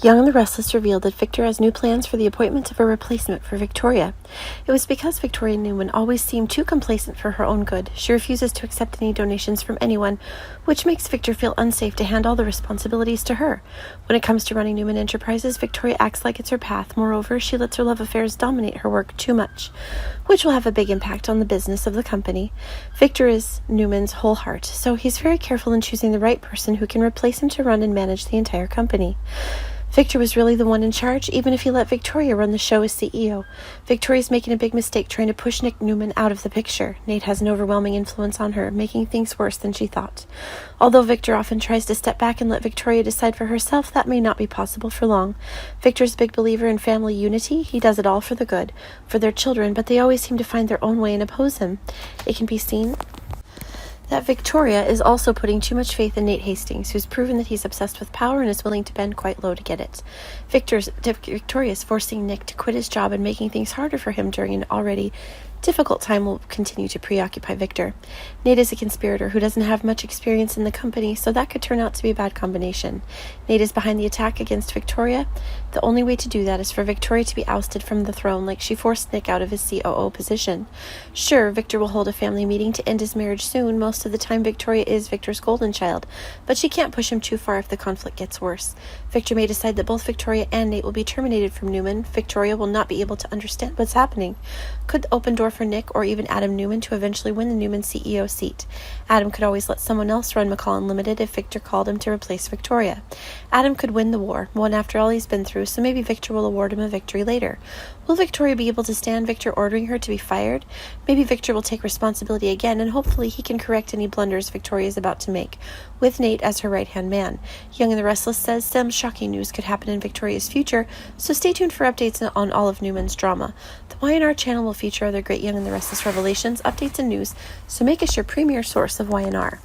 Young and the Restless revealed that Victor has new plans for the appointment of a replacement for Victoria. It was because Victoria Newman always seemed too complacent for her own good. She refuses to accept any donations from anyone, which makes Victor feel unsafe to hand all the responsibilities to her. When it comes to running Newman Enterprises, Victoria acts like it's her path. Moreover, she lets her love affairs dominate her work too much, which will have a big impact on the business of the company. Victor is Newman's whole heart, so he's very careful in choosing the right person who can replace him to run and manage the entire company. Victor was really the one in charge, even if he let Victoria run the show as CEO. Victoria's making a big mistake trying to push Nick Newman out of the picture. Nate has an overwhelming influence on her, making things worse than she thought. Although Victor often tries to step back and let Victoria decide for herself, that may not be possible for long. Victor's a big believer in family unity. He does it all for the good, for their children, but they always seem to find their own way and oppose him. It can be seen that Victoria is also putting too much faith in Nate Hastings, who's proven that he's obsessed with power and is willing to bend quite low to get it. Victoria's forcing Nick to quit his job and making things harder for him during an already difficult time will continue to preoccupy Victor. Nate is a conspirator who doesn't have much experience in the company, so that could turn out to be a bad combination. Nate is behind the attack against Victoria. The only way to do that is for Victoria to be ousted from the throne, like she forced Nick out of his COO position. Sure, Victor will hold a family meeting to end his marriage soon. Most of the time, Victoria is Victor's golden child, but she can't push him too far if the conflict gets worse. Victor may decide that both Victoria and Nate will be terminated from Newman. Victoria will not be able to understand what's happening. Could open door for Nick or even Adam Newman to eventually win the Newman CEO seat. Adam could always let someone else run McCall Unlimited if Victor called him to replace Victoria. Adam could win the war, one after all he's been through, so maybe Victor will award him a victory later. Will Victoria be able to stand Victor ordering her to be fired? Maybe Victor will take responsibility again, and hopefully he can correct any blunders Victoria is about to make, with Nate as her right-hand man. Young and the Restless says some shocking news could happen in Victoria's future, so stay tuned for updates on all of Newman's drama. The YNR channel will feature other great Young and the Restless revelations, updates, and news, so make us your premier source of YNR.